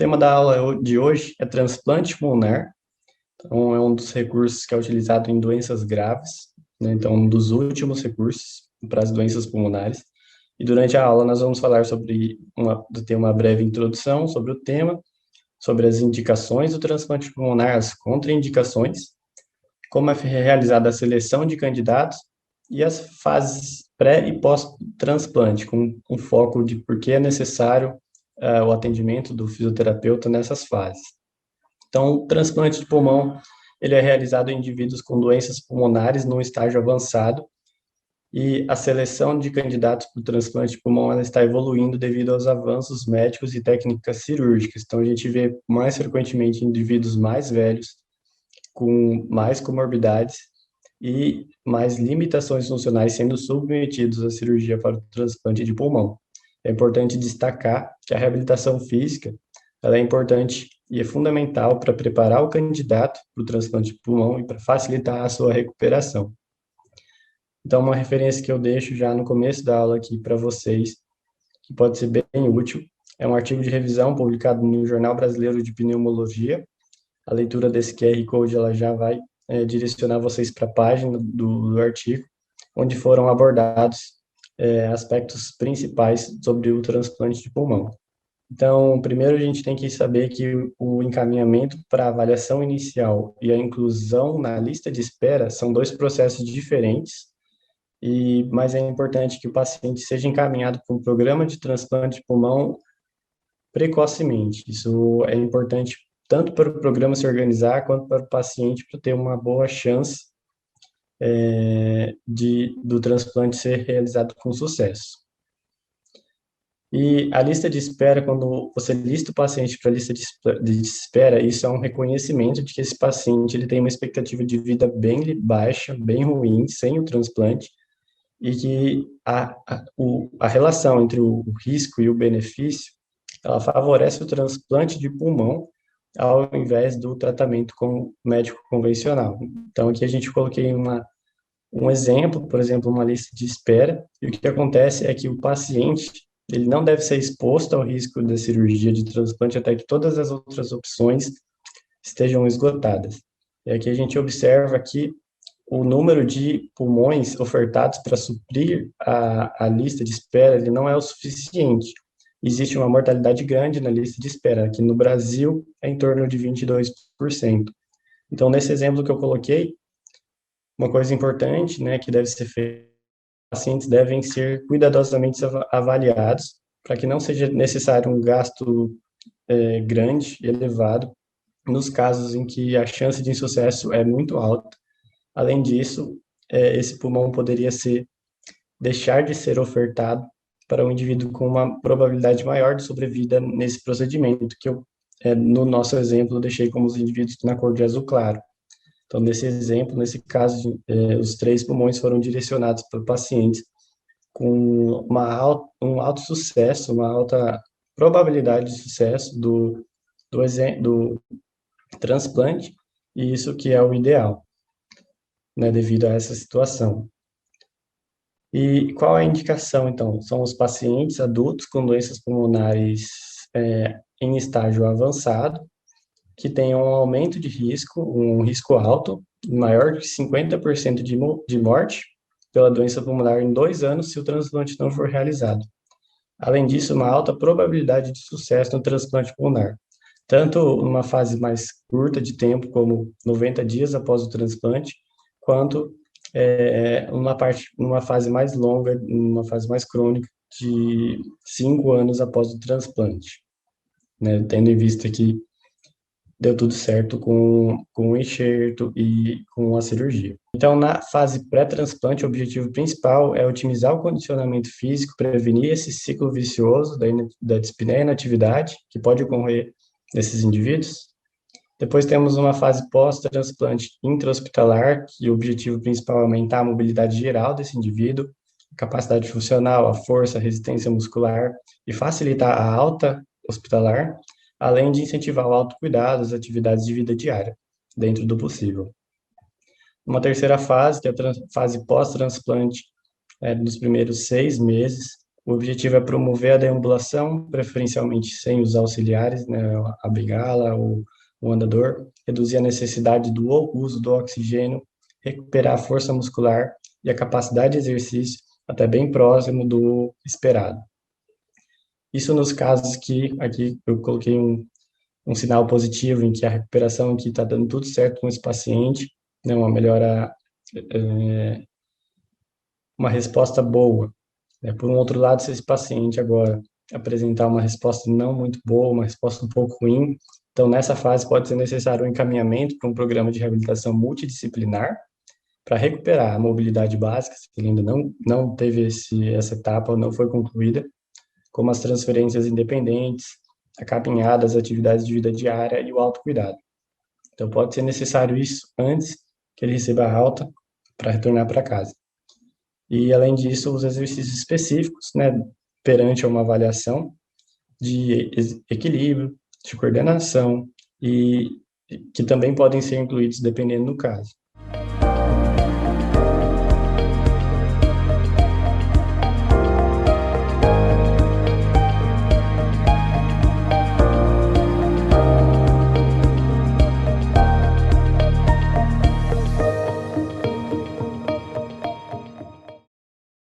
tema da aula de hoje é transplante pulmonar. Então, é um dos recursos que é utilizado em doenças graves, né? Então, um dos últimos recursos para as doenças pulmonares. E durante a aula nós vamos falar ter uma breve introdução sobre o tema, sobre as indicações do transplante pulmonar, as contraindicações, como é realizada a seleção de candidatos e as fases pré e pós-transplante, com um foco de por que é necessário o atendimento do fisioterapeuta nessas fases. Então, o transplante de pulmão, ele é realizado em indivíduos com doenças pulmonares num estágio avançado, e a seleção de candidatos para o transplante de pulmão ela está evoluindo devido aos avanços médicos e técnicas cirúrgicas. Então, a gente vê mais frequentemente indivíduos mais velhos, com mais comorbidades e mais limitações funcionais sendo submetidos à cirurgia para o transplante de pulmão. É importante destacar que a reabilitação física ela é importante e é fundamental para preparar o candidato para o transplante de pulmão e para facilitar a sua recuperação. Então, uma referência que eu deixo já no começo da aula aqui para vocês, que pode ser bem útil, é um artigo de revisão publicado no Jornal Brasileiro de Pneumologia. A leitura desse QR Code ela já vai direcionar vocês para a página do artigo, onde foram abordados aspectos principais sobre o transplante de pulmão. Então, primeiro a gente tem que saber que o encaminhamento para a avaliação inicial e a inclusão na lista de espera são dois processos diferentes, mas é importante que o paciente seja encaminhado para um programa de transplante de pulmão precocemente. Isso é importante tanto para o programa se organizar, quanto para o paciente para ter uma boa chance do transplante ser realizado com sucesso. E a lista de espera, quando você lista o paciente para a lista de espera, isso é um reconhecimento de que esse paciente ele tem uma expectativa de vida bem baixa, bem ruim, sem o transplante, e que a relação entre o risco e o benefício, ela favorece o transplante de pulmão ao invés do tratamento com médico convencional. Então, aqui a gente coloquei um exemplo, por exemplo, uma lista de espera, e o que acontece é que o paciente ele não deve ser exposto ao risco da cirurgia de transplante até que todas as outras opções estejam esgotadas. E aqui a gente observa que o número de pulmões ofertados para suprir a lista de espera, ele não é o suficiente. Existe uma mortalidade grande na lista de espera, aqui no Brasil é em torno de 22%. Então, nesse exemplo que eu coloquei, uma coisa importante, né, que deve ser feita, pacientes devem ser cuidadosamente avaliados para que não seja necessário um gasto grande, elevado, nos casos em que a chance de insucesso é muito alta. Além disso, esse pulmão poderia deixar de ser ofertado para um indivíduo com uma probabilidade maior de sobrevida nesse procedimento, que eu, no nosso exemplo, deixei como os indivíduos na cor de azul claro. Então, nesse exemplo, nesse caso, os 3 pulmões foram direcionados para pacientes com um alto sucesso, uma alta probabilidade de sucesso do transplante, e isso que é o ideal, né, devido a essa situação. E qual é a indicação, então? São os pacientes adultos com doenças pulmonares em estágio avançado, que tenham um aumento de risco, um risco alto, maior de 50% de morte pela doença pulmonar em 2 anos se o transplante não for realizado. Além disso, uma alta probabilidade de sucesso no transplante pulmonar, tanto numa fase mais curta de tempo, como 90 dias após o transplante, quanto numa fase mais longa, numa fase mais crônica, de 5 anos após o transplante, né? Tendo em vista que deu tudo certo com o enxerto e com a cirurgia. Então, na fase pré-transplante, o objetivo principal é otimizar o condicionamento físico, prevenir esse ciclo vicioso da dispneia e inatividade, que pode ocorrer nesses indivíduos. Depois temos uma fase pós-transplante intra-hospitalar, que o objetivo principal é aumentar a mobilidade geral desse indivíduo, a capacidade funcional, a força, a resistência muscular e facilitar a alta hospitalar, além de incentivar o autocuidado, as atividades de vida diária, dentro do possível. Uma terceira fase, que é a fase pós-transplante, nos primeiros 6 meses, O objetivo é promover a deambulação, preferencialmente sem os auxiliares, né, a bengala ou o andador, reduzir a necessidade do uso do oxigênio, recuperar a força muscular e a capacidade de exercício até bem próximo do esperado. Isso nos casos que, aqui eu coloquei um sinal positivo em que a recuperação aqui está dando tudo certo com esse paciente, né, uma melhora, uma resposta boa. Né? Por um outro lado, se esse paciente agora apresentar uma resposta não muito boa, uma resposta um pouco ruim, então nessa fase pode ser necessário um encaminhamento para um programa de reabilitação multidisciplinar para recuperar a mobilidade básica, se ele ainda não teve essa etapa, não foi concluída, como as transferências independentes, a caminhada, as atividades de vida diária e o autocuidado. Então, pode ser necessário isso antes que ele receba a alta para retornar para casa. E, além disso, os exercícios específicos, né, perante uma avaliação de equilíbrio, de coordenação e que também podem ser incluídos dependendo do caso.